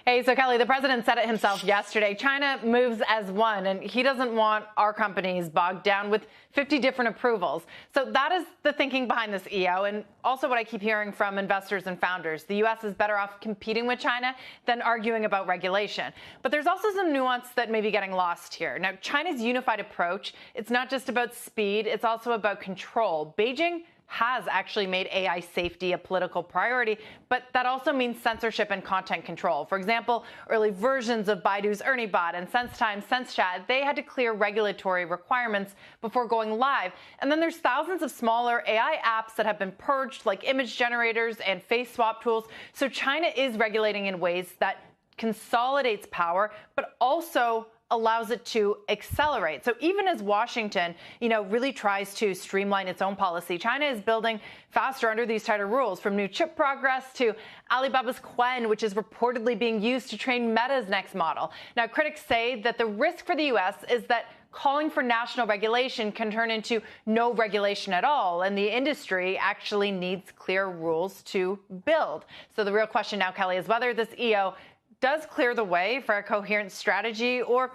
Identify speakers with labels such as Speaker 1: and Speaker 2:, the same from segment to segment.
Speaker 1: Hey, so Kelly, the president said it himself yesterday. China moves as one, and he doesn't want our companies bogged down with 50 different approvals. So that is the thinking behind this EO, and also what I keep hearing from investors and founders. The U.S. is better off competing with China than arguing about regulation. But there's also some nuance that may be getting lost here. Now, China's unified approach, it's not just about speed, it's also about control. Beijing has actually made AI safety a political priority, but that also means censorship and content control. For example, early versions of Baidu's ErnieBot and SenseTime, SenseChat, they had to clear regulatory requirements before going live. And then there's thousands of smaller AI apps that have been purged, like image generators and face swap tools. So China is regulating in ways that consolidates power, but also allows it to accelerate. So even as Washington, really tries to streamline its own policy, China is building faster under these tighter rules, from new chip progress to Alibaba's Qwen, which is reportedly being used to train Meta's next model. Now, critics say that the risk for the U.S. is that calling for national regulation can turn into no regulation at all, and the industry actually needs clear rules to build. So the real question now, Kelly, is whether this EO does clear the way for a coherent strategy, or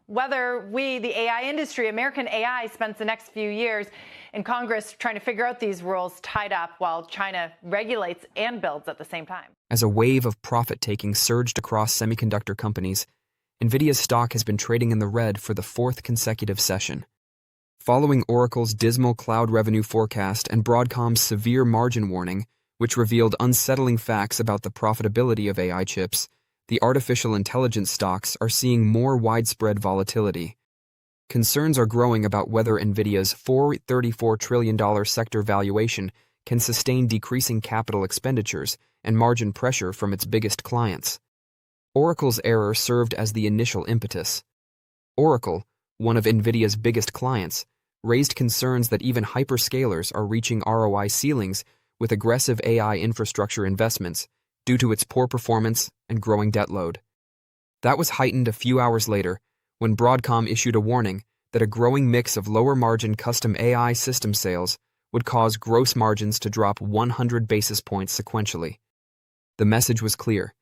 Speaker 1: whether we, the AI industry, American AI, spends the next few years in Congress trying to figure out these rules, tied up while China regulates and builds at the same time.
Speaker 2: As a wave of profit-taking surged across semiconductor companies, Nvidia's stock has been trading in the red for the fourth consecutive session. Following Oracle's dismal cloud revenue forecast and Broadcom's severe margin warning, which revealed unsettling facts about the profitability of AI chips, the artificial intelligence stocks are seeing more widespread volatility. Concerns are growing about whether Nvidia's $34 trillion sector valuation can sustain decreasing capital expenditures and margin pressure from its biggest clients. Oracle's error served as the initial impetus. Oracle, one of Nvidia's biggest clients, raised concerns that even hyperscalers are reaching ROI ceilings with aggressive AI infrastructure investments due to its poor performance and growing debt load. That was heightened a few hours later when Broadcom issued a warning that a growing mix of lower-margin custom AI system sales would cause gross margins to drop 100 basis points sequentially. The message was clear.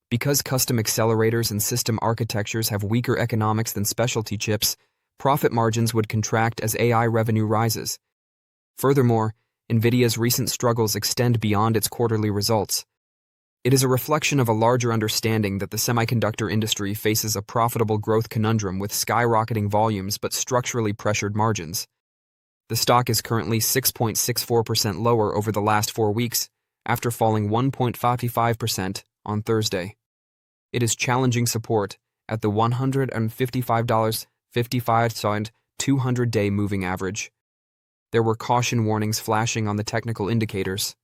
Speaker 2: Because custom accelerators and system architectures have weaker economics than specialty chips, profit margins would contract as AI revenue rises. Furthermore, Nvidia's recent struggles extend beyond its quarterly results. It is a reflection of a larger understanding that the semiconductor industry faces a profitable growth conundrum with skyrocketing volumes but structurally pressured margins. The stock is currently 6.64% lower over the last 4 weeks, after falling 1.55% on Thursday. It is challenging support at the $155.55 200-day moving average. There were caution warnings flashing on the technical indicators.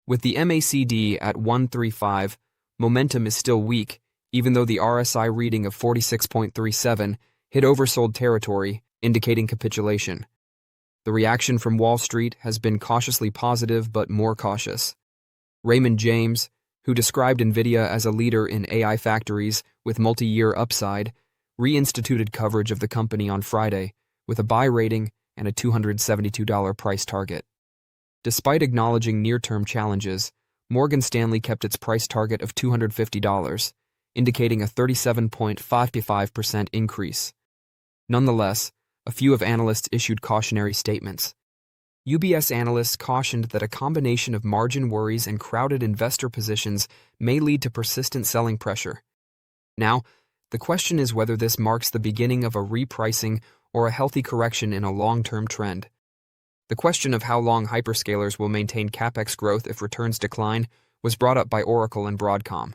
Speaker 2: With the MACD at 135, momentum is still weak, even though the RSI reading of 46.37 hit oversold territory, indicating capitulation. The reaction from Wall Street has been cautiously positive but more cautious. Raymond James, who described Nvidia as a leader in AI factories with multi-year upside, reinstituted coverage of the company on Friday with a buy rating and a $272 price target. Despite acknowledging near-term challenges, Morgan Stanley kept its price target of $250, indicating a 37.55% increase. Nonetheless, a few of analysts issued cautionary statements. UBS analysts cautioned that a combination of margin worries and crowded investor positions may lead to persistent selling pressure. Now, the question is whether this marks the beginning of a repricing or a healthy correction in a long-term trend. The question of how long hyperscalers will maintain CapEx growth if returns decline was brought up by Oracle and Broadcom.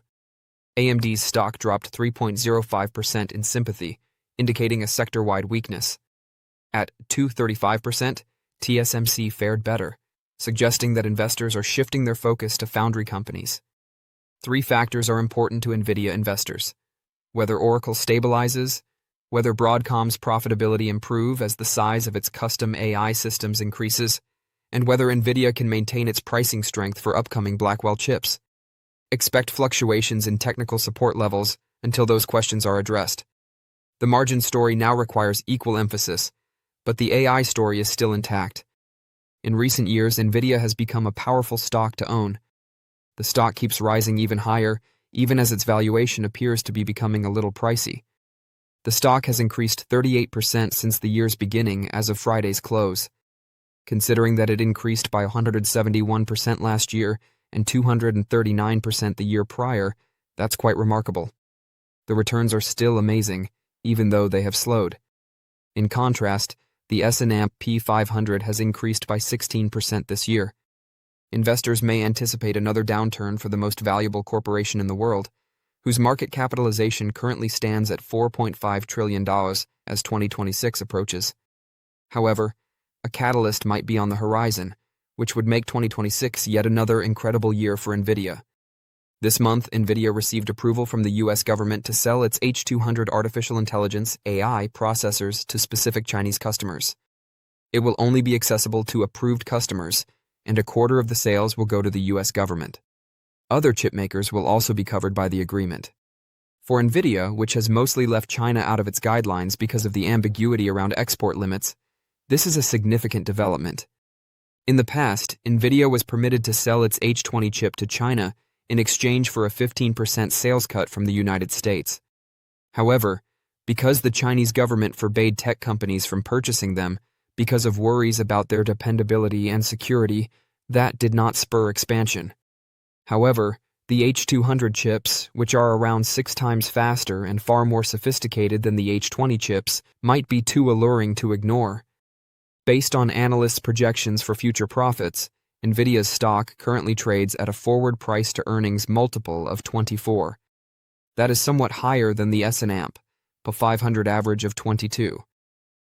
Speaker 2: AMD's stock dropped 3.05% in sympathy, indicating a sector-wide weakness. At 2.35%, TSMC fared better, suggesting that investors are shifting their focus to foundry companies. 3 factors are important to Nvidia investors: whether Oracle stabilizes, whether Broadcom's profitability improves as the size of its custom AI systems increases, and whether Nvidia can maintain its pricing strength for upcoming Blackwell chips. Expect fluctuations in technical support levels until those questions are addressed. The margin story now requires equal emphasis, but the AI story is still intact. In recent years, Nvidia has become a powerful stock to own. The stock keeps rising even higher, even as its valuation appears to be becoming a little pricey. The stock has increased 38% since the year's beginning as of Friday's close. Considering that it increased by 171% last year and 239% the year prior, that's quite remarkable. The returns are still amazing, even though they have slowed. In contrast, the S&P 500 has increased by 16% this year. Investors may anticipate another downturn for the most valuable corporation in the world, whose market capitalization currently stands at $4.5 trillion as 2026 approaches. However, a catalyst might be on the horizon, which would make 2026 yet another incredible year for Nvidia. This month, Nvidia received approval from the U.S. government to sell its H200 artificial intelligence (AI) processors to specific Chinese customers. It will only be accessible to approved customers, and a quarter of the sales will go to the U.S. government. Other chip makers will also be covered by the agreement. For Nvidia, which has mostly left China out of its guidelines because of the ambiguity around export limits, this is a significant development. In the past, Nvidia was permitted to sell its H20 chip to China in exchange for a 15% sales cut from the United States. However, because the Chinese government forbade tech companies from purchasing them because of worries about their dependability and security, that did not spur expansion. However, the H200 chips, which are around 6 times faster and far more sophisticated than the H20 chips, might be too alluring to ignore. Based on analysts' projections for future profits, Nvidia's stock currently trades at a forward price-to-earnings multiple of 24. That is somewhat higher than the S&P 500 average of 22.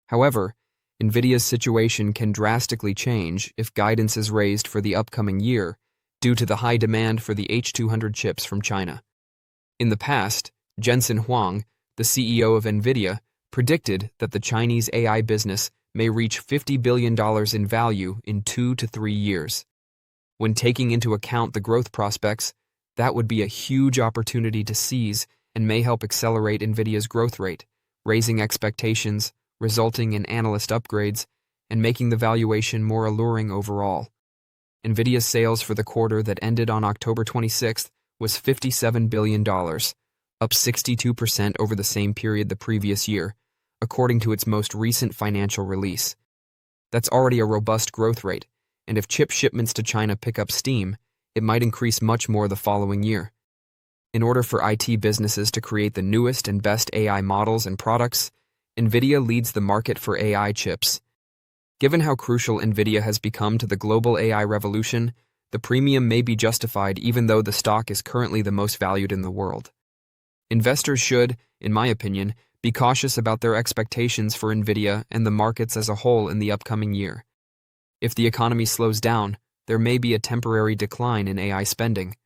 Speaker 2: However, Nvidia's situation can drastically change if guidance is raised for the upcoming year due to the high demand for the H200 chips from China. In the past, Jensen Huang, the CEO of Nvidia, predicted that the Chinese AI business may reach $50 billion in value in 2 to 3 years. When taking into account the growth prospects, that would be a huge opportunity to seize and may help accelerate Nvidia's growth rate, raising expectations, resulting in analyst upgrades, and making the valuation more alluring overall. Nvidia's sales for the quarter that ended on October 26th was $57 billion, up 62% over the same period the previous year, according to its most recent financial release. That's already a robust growth rate, and if chip shipments to China pick up steam, it might increase much more the following year. In order for IT businesses to create the newest and best AI models and products, Nvidia leads the market for AI chips. Given how crucial Nvidia has become to the global AI revolution, the premium may be justified even though the stock is currently the most valued in the world. Investors should, in my opinion, be cautious about their expectations for Nvidia and the markets as a whole in the upcoming year. If the economy slows down, there may be a temporary decline in AI spending.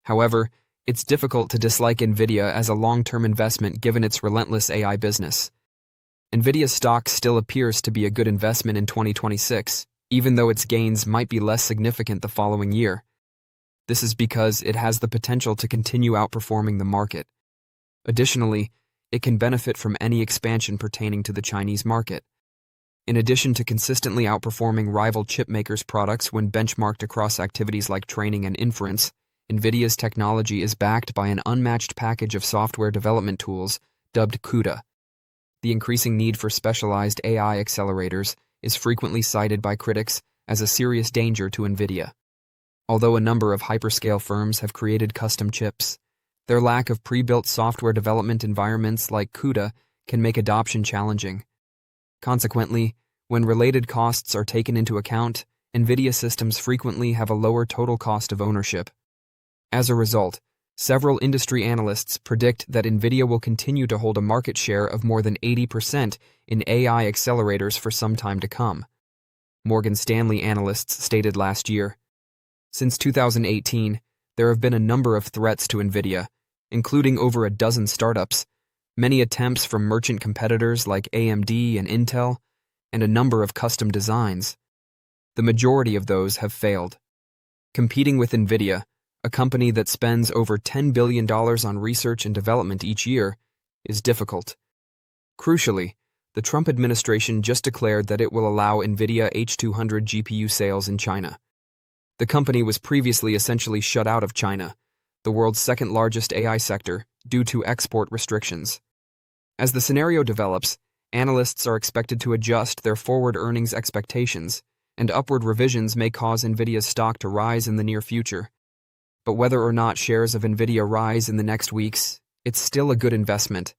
Speaker 2: However, it's difficult to dislike Nvidia as a long-term investment given its relentless AI business. Nvidia's stock still appears to be a good investment in 2026, even though its gains might be less significant the following year. This is because it has the potential to continue outperforming the market. Additionally, it can benefit from any expansion pertaining to the Chinese market. In addition to consistently outperforming rival chip makers' products when benchmarked across activities like training and inference, Nvidia's technology is backed by an unmatched package of software development tools dubbed CUDA. The increasing need for specialized AI accelerators is frequently cited by critics as a serious danger to Nvidia. Although a number of hyperscale firms have created custom chips, their lack of pre-built software development environments like CUDA can make adoption challenging. Consequently, when related costs are taken into account, Nvidia systems frequently have a lower total cost of ownership. As a result, several industry analysts predict that Nvidia will continue to hold a market share of more than 80% in AI accelerators for some time to come. Morgan Stanley analysts stated last year, "Since 2018, there have been a number of threats to Nvidia, including over a dozen startups, many attempts from merchant competitors like AMD and Intel, and a number of custom designs. The majority of those have failed. Competing with Nvidia, a company that spends over $10 billion on research and development each year, is difficult." Crucially, the Trump administration just declared that it will allow Nvidia H200 GPU sales in China. The company was previously essentially shut out of China, the world's second-largest AI sector, due to export restrictions. As the scenario develops, analysts are expected to adjust their forward earnings expectations, and upward revisions may cause Nvidia's stock to rise in the near future. But whether or not shares of Nvidia rise in the next weeks, it's still a good investment.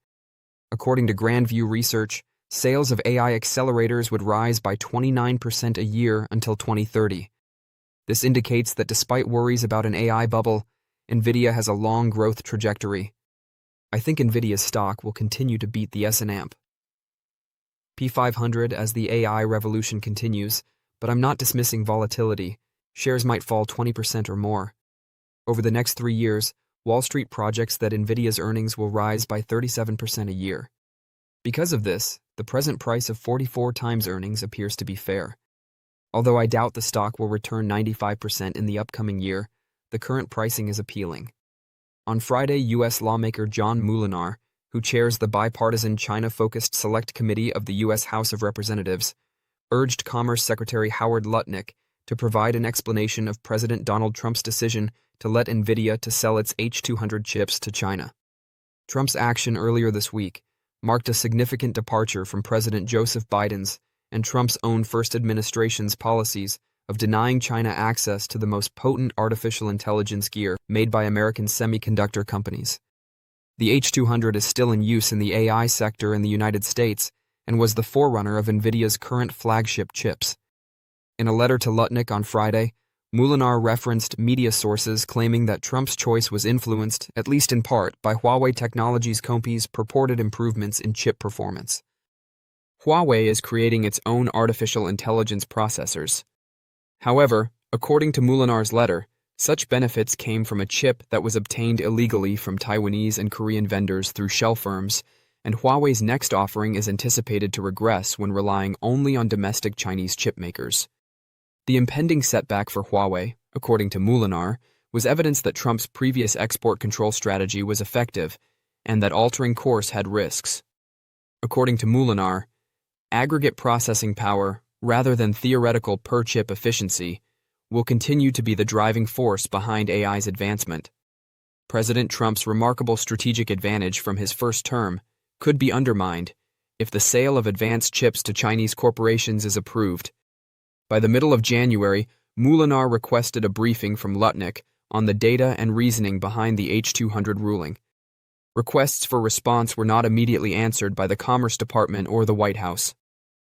Speaker 2: According to Grand View Research, sales of AI accelerators would rise by 29% a year until 2030. This indicates that despite worries about an AI bubble, Nvidia has a long growth trajectory. I think Nvidia's stock will continue to beat the S&P P500 as the AI revolution continues, but I'm not dismissing volatility. Shares might fall 20% or more. Over the next 3 years, Wall Street projects that Nvidia's earnings will rise by 37% a year. Because of this, the present price of 44 times earnings appears to be fair. Although I doubt the stock will return 95% in the upcoming year, the current pricing is appealing. On Friday, U.S. lawmaker John Moolenaar, who chairs the bipartisan China-focused Select Committee of the U.S. House of Representatives, urged Commerce Secretary Howard Lutnick to provide an explanation of President Donald Trump's decision to let Nvidia to sell its H200 chips to China. Trump's action earlier this week marked a significant departure from President Joseph Biden's and Trump's own first administration's policies of denying China access to the most potent artificial intelligence gear made by American semiconductor companies. The H200 is still in use in the AI sector in the United States and was the forerunner of Nvidia's current flagship chips. In a letter to Lutnick on Friday, Moolenaar referenced media sources claiming that Trump's choice was influenced, at least in part, by Huawei Technologies Company's purported improvements in chip performance. Huawei is creating its own artificial intelligence processors. However, according to Moolenaar's letter, such benefits came from a chip that was obtained illegally from Taiwanese and Korean vendors through shell firms, and Huawei's next offering is anticipated to regress when relying only on domestic Chinese chip makers. The impending setback for Huawei, according to Moolenaar, was evidence that Trump's previous export control strategy was effective and that altering course had risks. According to Moolenaar, aggregate processing power, rather than theoretical per-chip efficiency, will continue to be the driving force behind AI's advancement. President Trump's remarkable strategic advantage from his first term could be undermined if the sale of advanced chips to Chinese corporations is approved. By the middle of January, Moolenaar requested a briefing from Lutnick on the data and reasoning behind the H200 ruling. Requests for response were not immediately answered by the Commerce Department or the White House.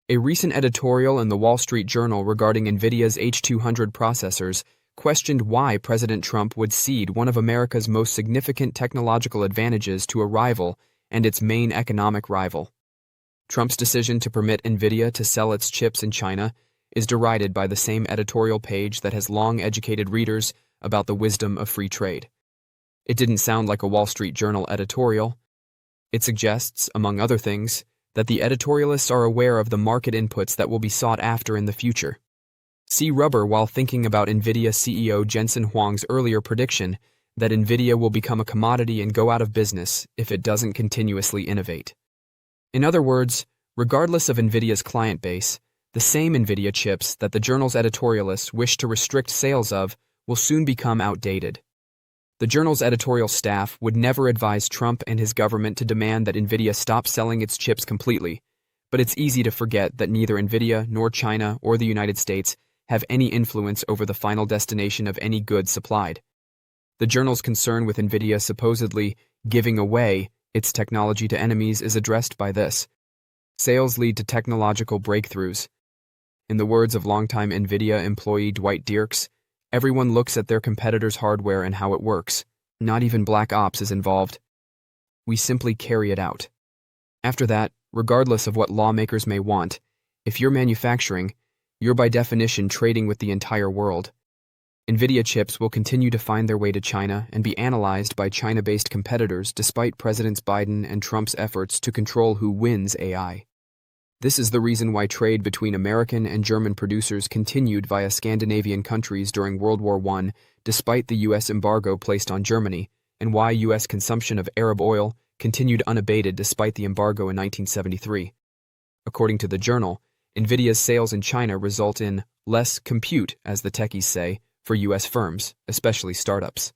Speaker 2: A recent editorial in the Wall Street Journal regarding Nvidia's H200 processors questioned why President Trump would cede one of America's most significant technological advantages to a rival and its main economic rival. Trump's decision to permit Nvidia to sell its chips in China is derided by the same editorial page that has long educated readers about the wisdom of free trade. It didn't sound like a Wall Street Journal editorial. It suggests, among other things, that the editorialists are aware of the market inputs that will be sought after in the future. See rubber while thinking about Nvidia CEO Jensen Huang's earlier prediction that Nvidia will become a commodity and go out of business if it doesn't continuously innovate. In other words, regardless of Nvidia's client base, the same Nvidia chips that the journal's editorialists wish to restrict sales of will soon become outdated. The journal's editorial staff would never advise Trump and his government to demand that Nvidia stop selling its chips completely, but it's easy to forget that neither Nvidia nor China or the United States have any influence over the final destination of any goods supplied. The journal's concern with Nvidia supposedly giving away its technology to enemies is addressed by this. Sales lead to technological breakthroughs. In the words of longtime Nvidia employee Dwight Dierks, everyone looks at their competitor's hardware and how it works. Not even Black Ops is involved. We simply carry it out. After that, regardless of what lawmakers may want, if you're manufacturing, you're by definition trading with the entire world. Nvidia chips will continue to find their way to China and be analyzed by China-based competitors despite Presidents Biden and Trump's efforts to control who wins AI. This is the reason why trade between American and German producers continued via Scandinavian countries during World War I despite the U.S. embargo placed on Germany, and why U.S. consumption of Arab oil continued unabated despite the embargo in 1973. According to the journal, Nvidia's sales in China result in less compute, as the techies say, for U.S. firms, especially startups.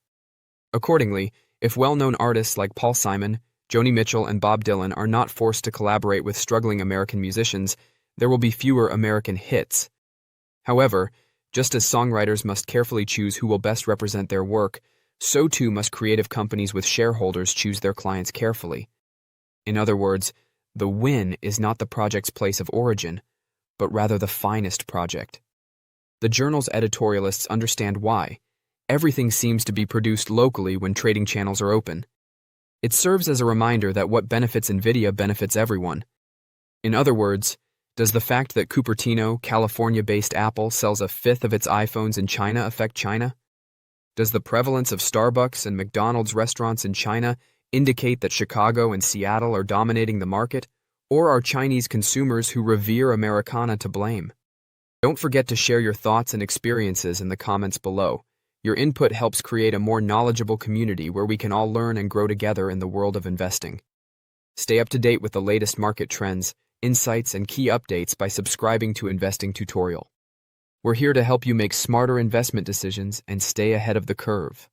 Speaker 2: Accordingly, if well-known artists like Paul Simon, Joni Mitchell, and Bob Dylan are not forced to collaborate with struggling American musicians, there will be fewer American hits. However, just as songwriters must carefully choose who will best represent their work, so too must creative companies with shareholders choose their clients carefully. In other words, the win is not the project's place of origin, but rather the finest project. The journal's editorialists understand why. Everything seems to be produced locally when trading channels are open. It serves as a reminder that what benefits Nvidia benefits everyone. In other words, does the fact that Cupertino, California-based Apple sells a fifth of its iPhones in China affect China? Does the prevalence of Starbucks and McDonald's restaurants in China indicate that Chicago and Seattle are dominating the market, or are Chinese consumers who revere Americana to blame? Don't forget to share your thoughts and experiences in the comments below. Your input helps create a more knowledgeable community where we can all learn and grow together in the world of investing. Stay up to date with the latest market trends, insights, and key updates by subscribing to Investing Tutorial. We're here to help you make smarter investment decisions and stay ahead of the curve.